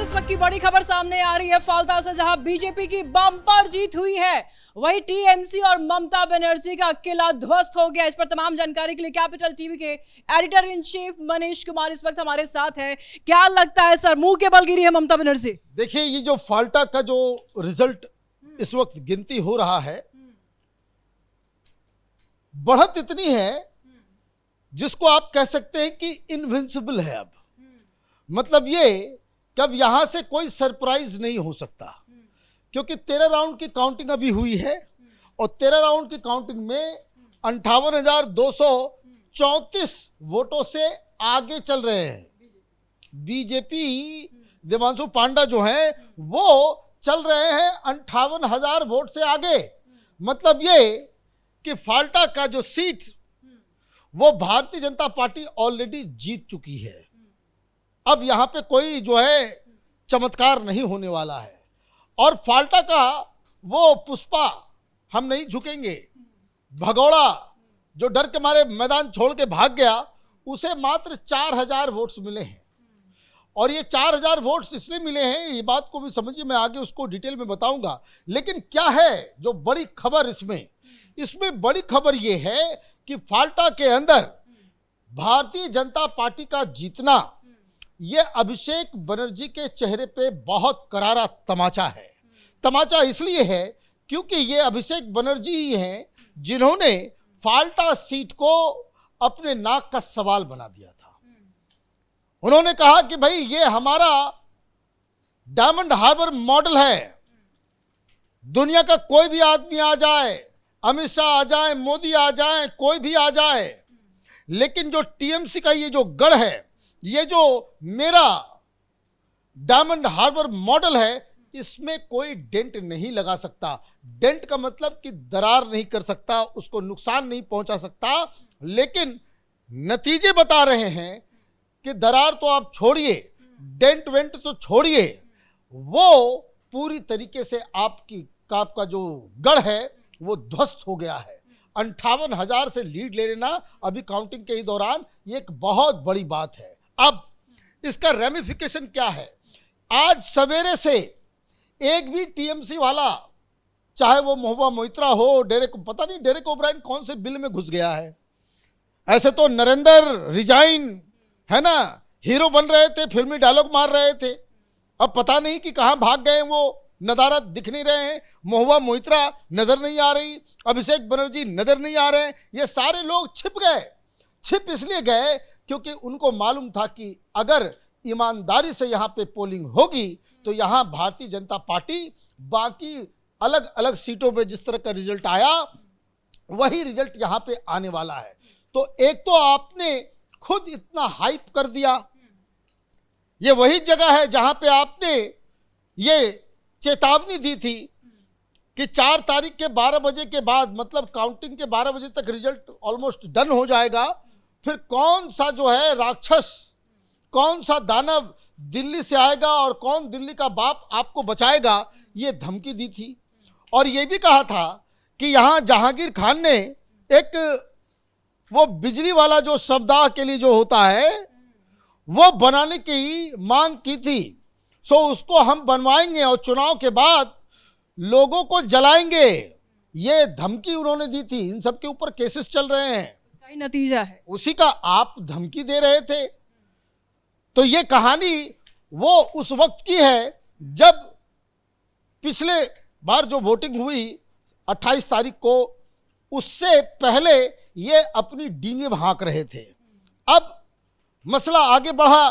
इस वक्त की बड़ी खबर सामने आ रही है फाल्ता से, जहां बीजेपी की बम्पर जीत हुई है, वही टीएमसी और ममता बनर्जी का किला ध्वस्त हो गया। इस पर तमाम जानकारी के लिए कैपिटल टीवी के editor in chief Manish Kumar इस वक्त हमारे साथ हैं। क्या लगता है सर, मुंह के बल गिरी है ममता बनर्जी? देखिए, ये जो फाल्टा का जो रिजल्ट इस वक्त गिनती हो रहा है, बढ़त इतनी है जिसको आप कह सकते हैं कि इनविंसिबल है। अब मतलब ये कि अब यहां से कोई सरप्राइज नहीं हो सकता, क्योंकि 13 राउंड की काउंटिंग अभी हुई है और 13 राउंड की काउंटिंग में 58,234 वोटों से आगे चल रहे हैं। बीजेपी देवांशु पांडा जो हैं वो चल रहे हैं 58,000 वोट से आगे। मतलब ये कि फाल्टा का जो सीट वो भारतीय जनता पार्टी ऑलरेडी जीत चुकी है। अब यहां पे कोई जो है चमत्कार नहीं होने वाला है और फाल्टा का वो पुष्पा हम नहीं झुकेंगे भगौड़ा जो डर के मारे मैदान छोड़ के भाग गया, उसे मात्र 4,000 वोट्स मिले हैं। और ये 4,000 वोट्स इसलिए मिले हैं, ये बात को भी समझिए, मैं आगे उसको डिटेल में बताऊंगा। लेकिन क्या है जो बड़ी खबर इसमें बड़ी खबर ये है कि फाल्टा के अंदर भारतीय जनता पार्टी का जीतना ये अभिषेक बनर्जी के चेहरे पे बहुत करारा तमाचा है। तमाचा इसलिए है क्योंकि ये अभिषेक बनर्जी ही हैं जिन्होंने फाल्टा सीट को अपने नाक का सवाल बना दिया था। उन्होंने कहा कि भाई ये हमारा डायमंड हार्बर मॉडल है, दुनिया का कोई भी आदमी आ जाए, अमित शाह आ जाए, मोदी आ जाए, कोई भी आ जाए, लेकिन जो टीएमसी का ये जो गढ़ है, ये जो मेरा डायमंड हार्बर मॉडल है, इसमें कोई डेंट नहीं लगा सकता। डेंट का मतलब कि दरार नहीं कर सकता, उसको नुकसान नहीं पहुंचा सकता। लेकिन नतीजे बता रहे हैं कि दरार तो आप छोड़िए, डेंट वेंट तो छोड़िए, वो पूरी तरीके से आपका जो गढ़ है वो ध्वस्त हो गया है। 58,000 से लीड ले लेना अभी काउंटिंग के ही दौरान ये एक बहुत बड़ी बात है। अब इसका रेमिफिकेशन क्या है? आज सवेरे से एक भी टीएमसी वाला, चाहे वो महुआ मोइत्रा हो, डेरेक ओब्रायन कौन से बिल में घुस गया है। ऐसे तो नरेंद्र रिजाइन है ना, हीरो बन रहे थे, फिल्मी डायलॉग मार रहे थे, अब पता नहीं कि कहां भाग गए। वो नदारत दिख नहीं रहे हैं, महुआ मोइत्रा नजर नहीं आ रही, अभिषेक बनर्जी नजर नहीं आ रहे हैं। ये सारे लोग छिप गए। छिप इसलिए गए क्योंकि उनको मालूम था कि अगर ईमानदारी से यहाँ पे पोलिंग होगी तो यहाँ भारतीय जनता पार्टी बाकी अलग अलग सीटों पे जिस तरह का रिजल्ट आया वही रिजल्ट यहाँ पे आने वाला है। तो एक तो आपने खुद इतना हाइप कर दिया, ये वही जगह है जहां पे आपने ये चेतावनी दी थी कि 4 तारीख के 12 बजे के बाद, मतलब काउंटिंग के 12 बजे तक रिजल्ट ऑलमोस्ट डन हो जाएगा, फिर कौन सा जो है राक्षस, कौन सा दानव दिल्ली से आएगा और कौन दिल्ली का बाप आपको बचाएगा, ये धमकी दी थी। और ये भी कहा था कि यहाँ जहांगीर खान ने एक वो बिजली वाला जो शवदाह के लिए जो होता है वो बनाने की मांग की थी। सो उसको हम बनवाएंगे और चुनाव के बाद लोगों को जलाएंगे, ये धमकी उन्होंने दी थी। इन सब के ऊपर केसेस चल रहे हैं, उसका ही नतीजा है, उसी का आप धमकी दे रहे थे। तो ये कहानी वो उस वक्त की है जब पिछले बार जो वोटिंग हुई 28 तारीख को, उससे पहले ये अपनी डींगे हाँक रहे थे। अब मसला आगे बढ़ा,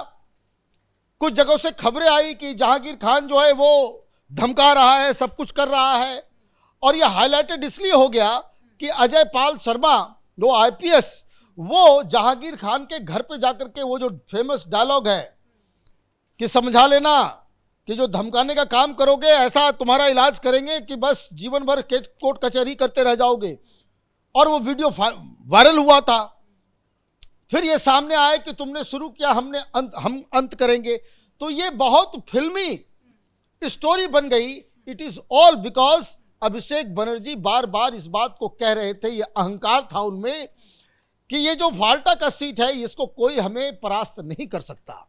कुछ जगहों से खबरें आई कि जहांगीर खान जो है वो धमका रहा है, सब कुछ कर रहा है। और ये हाईलाइटेड इसलिए हो गया कि अजय पाल शर्मा जो आईपीएस, वो जहांगीर खान के घर पे जाकर के वो जो फेमस डायलॉग है कि समझा लेना कि जो धमकाने का काम करोगे ऐसा तुम्हारा इलाज करेंगे कि बस जीवन भर कोर्ट कचहरी करते रह जाओगे, और वो वीडियो वायरल हुआ था। फिर ये सामने आए कि तुमने शुरू किया, हम अंत करेंगे। तो ये बहुत फिल्मी स्टोरी बन गई। It is all because Abhishek Banerjee बार बार इस बात को कह रहे थे, ये अहंकार था उनमें कि ये जो फाल्टा का सीट है इसको कोई हमें परास्त नहीं कर सकता।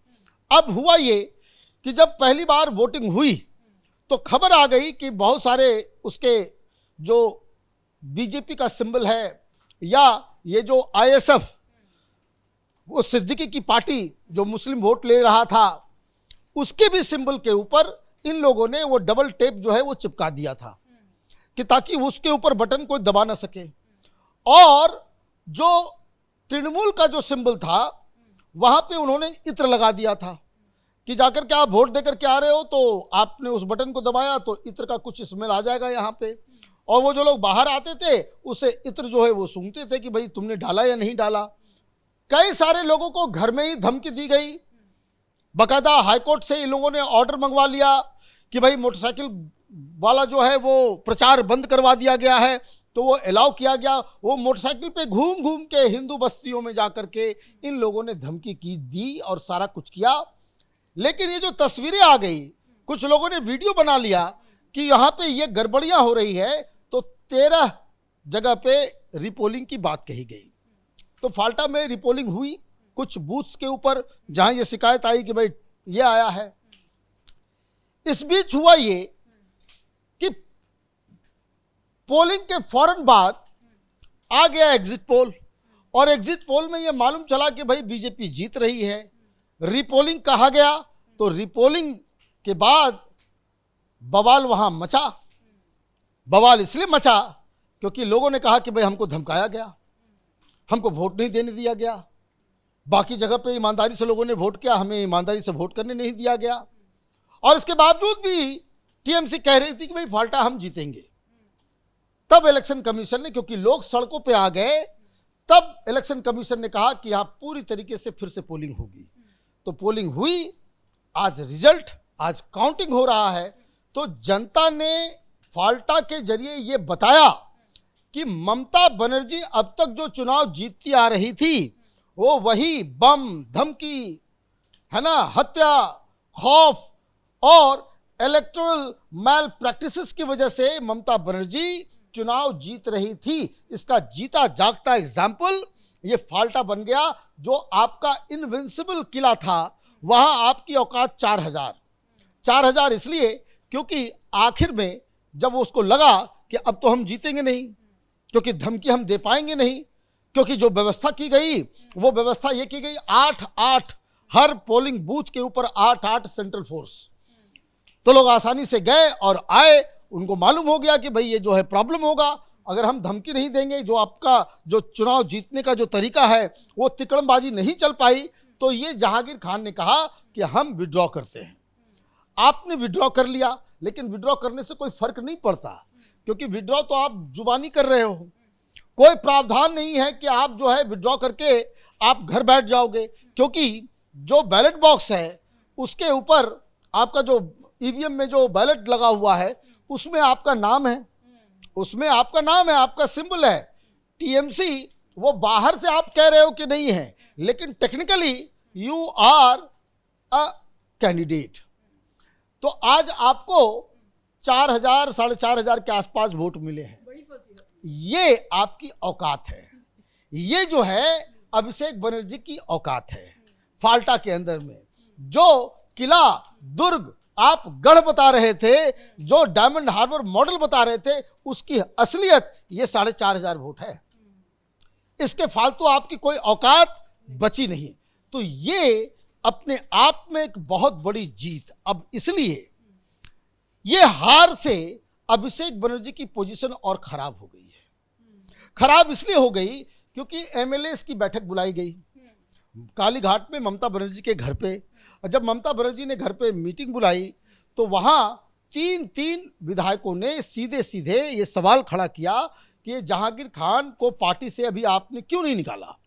अब हुआ ये कि जब पहली बार वोटिंग हुई तो खबर आ गई कि बहुत सारे उसके जो बीजेपी का सिंबल है या ये जो आईएसएफ, वो सिद्दीकी की पार्टी जो मुस्लिम वोट ले रहा था, उसके भी सिंबल के ऊपर इन लोगों ने वो डबल टेप जो है वो चिपका दिया था कि ताकि उसके ऊपर बटन कोई दबा ना सके। और जो तृणमूल का जो सिंबल था वहां पे उन्होंने इत्र लगा दिया था कि जाकर के आप वोट देकर के आ रहे हो तो आपने उस बटन को दबाया तो इत्र का कुछ स्मेल आ जाएगा यहाँ पे। और वो जो लोग बाहर आते थे उससे इत्र जो है वो सूंघते थे कि भाई तुमने डाला या नहीं डाला। कई सारे लोगों को घर में ही धमकी दी गई। बाकायदा हाईकोर्ट से इन लोगों ने ऑर्डर मंगवा लिया कि भाई मोटरसाइकिल वाला जो है वो प्रचार बंद करवा दिया गया है, तो वो अलाउ किया गया। वो मोटरसाइकिल पे घूम घूम के हिंदू बस्तियों में जा करके इन लोगों ने धमकी की दी और सारा कुछ किया। लेकिन ये जो तस्वीरें आ गई, कुछ लोगों ने वीडियो बना लिया कि यहाँ पे ये गड़बड़ियाँ हो रही है, तो 13 जगह पे रिपोलिंग की बात कही गई। तो फाल्टा में रिपोलिंग हुई कुछ बूथ्स के ऊपर जहाँ ये शिकायत आई कि भाई ये आया है। इस बीच हुआ ये कि पोलिंग के फौरन बाद आ गया एग्जिट पोल, और एग्जिट पोल में ये मालूम चला कि भाई बीजेपी जीत रही है। रिपोलिंग कहा गया तो रिपोलिंग के बाद बवाल वहां मचा। बवाल इसलिए मचा क्योंकि लोगों ने कहा कि भाई हमको धमकाया गया, हमको वोट नहीं देने दिया गया। बाकी जगह पे ईमानदारी से लोगों ने वोट किया, हमें ईमानदारी से वोट करने नहीं दिया गया। और इसके बावजूद भी टीएमसी कह रही थी कि भाई फाल्टा हम जीतेंगे। तब इलेक्शन कमीशन ने, क्योंकि लोग सड़कों पे आ गए, तब इलेक्शन कमीशन ने कहा कि आप पूरी तरीके से फिर से पोलिंग होगी। तो पोलिंग हुई, आज रिजल्ट, आज काउंटिंग हो रहा है। तो जनता ने फाल्टा के जरिए ये बताया कि ममता बनर्जी अब तक जो चुनाव जीतती आ रही थी वो वही बम, धमकी, है ना, हत्या, खौफ और इलेक्टोरल मैल प्रैक्टिसेस की वजह से ममता बनर्जी चुनाव जीत रही थी। इसका जीता जागता एग्जाम्पल ये फाल्टा बन गया। जो आपका इनविंसिबल किला था वहां आपकी औकात 4000 इसलिए क्योंकि आखिर में जब उसको लगा कि अब तो हम जीतेंगे नहीं, क्योंकि धमकी हम दे पाएंगे नहीं, क्योंकि जो व्यवस्था की गई वो व्यवस्था ये की गई 8-8 हर पोलिंग बूथ के ऊपर 8-8 सेंट्रल फोर्स। तो लोग आसानी से गए और आए। उनको मालूम हो गया कि भाई ये जो है प्रॉब्लम होगा, अगर हम धमकी नहीं देंगे, जो आपका जो चुनाव जीतने का जो तरीका है वो तिकड़मबाजी नहीं चल पाई। तो ये जहांगीर खान ने कहा कि हम विड्रॉ करते हैं। आपने विड्रॉ कर लिया, लेकिन विड्रॉ करने से कोई फर्क नहीं पड़ता, क्योंकि विड्रॉ तो आप जुबानी कर रहे हो। कोई प्रावधान नहीं है कि आप जो है विड्रॉ करके आप घर बैठ जाओगे, क्योंकि जो बैलेट बॉक्स है उसके ऊपर आपका जो ईवीएम में जो बैलेट लगा हुआ है उसमें आपका नाम है, उसमें आपका नाम है, आपका सिंबल है। टीएमसी वो बाहर से आप कह रहे हो कि नहीं है, लेकिन technically you are a candidate. तो आज आपको 4000 4,500 के आसपास वोट मिले हैं। ये आपकी औकात है। ये जो है अभिषेक बनर्जी की औकात है। फाल्टा के अंदर में जो किला दुर्ग आप गढ़ बता रहे थे, जो डायमंड हार्बर मॉडल बता रहे थे, उसकी असलियत ये 4,500 वोट है। इसके फालतू आपकी कोई औकात बची नहीं। तो ये अपने आप में एक बहुत बड़ी जीत। अब इसलिए ये हार से अभिषेक बनर्जी की पोजीशन और खराब हो गई है। खराब इसलिए हो गई क्योंकि एमएलएस की बैठक बुलाई गई कालीघाट में ममता बनर्जी के घर पे। और जब ममता बनर्जी ने घर पे मीटिंग बुलाई तो वहाँ 3 विधायकों ने सीधे सीधे ये सवाल खड़ा किया कि ये जहांगीर खान को पार्टी से अभी आपने क्यों नहीं निकाला।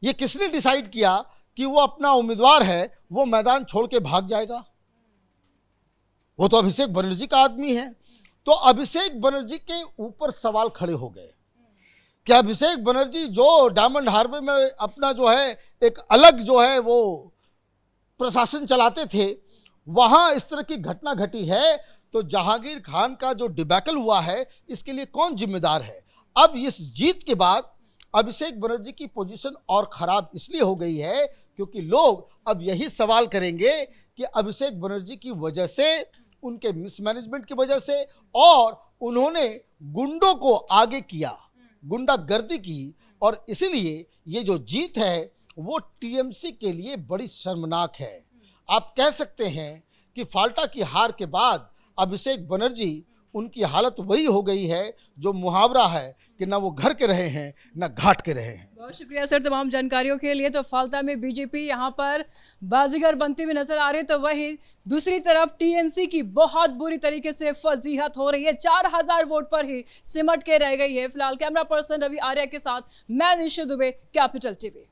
ये किसने डिसाइड किया कि वो अपना उम्मीदवार है वो मैदान छोड़ के भाग जाएगा। वो तो अभिषेक बनर्जी का आदमी है। तो अभिषेक बनर्जी के ऊपर सवाल खड़े हो गए कि अभिषेक बनर्जी जो डायमंड हार्बर में अपना जो है एक अलग जो है वो प्रशासन चलाते थे, वहां इस तरह की घटना घटी है। तो जहांगीर खान का जो डिबैकल हुआ है इसके लिए कौन जिम्मेदार है। अब इस जीत के बाद अभिषेक बनर्जी की पोजीशन और खराब इसलिए हो गई है क्योंकि लोग अब यही सवाल करेंगे कि अभिषेक बनर्जी की वजह से, उनके मिसमैनेजमेंट की वजह से, और उन्होंने गुंडों को आगे किया, गुंडागर्दी की, और इसीलिए ये जो जीत है वो टीएमसी के लिए बड़ी शर्मनाक है। आप कह सकते हैं कि फाल्टा की हार के बाद अभिषेक बनर्जी, उनकी हालत वही हो गई है जो मुहावरा है कि ना वो घर के रहे हैं ना घाट के रहे हैं। बहुत शुक्रिया सर तमाम जानकारियों के लिए। तो फाल्टा में बीजेपी यहाँ पर बाजीगर बनती हुई नजर आ रही है, तो वही दूसरी तरफ टीएमसी की बहुत बुरी तरीके से फजीहत हो रही है, 4000 वोट पर ही सिमट के रह गई है। फिलहाल कैमरा पर्सन रवि आर्या के साथ मैं निशु दुबे, कैपिटल टीवी।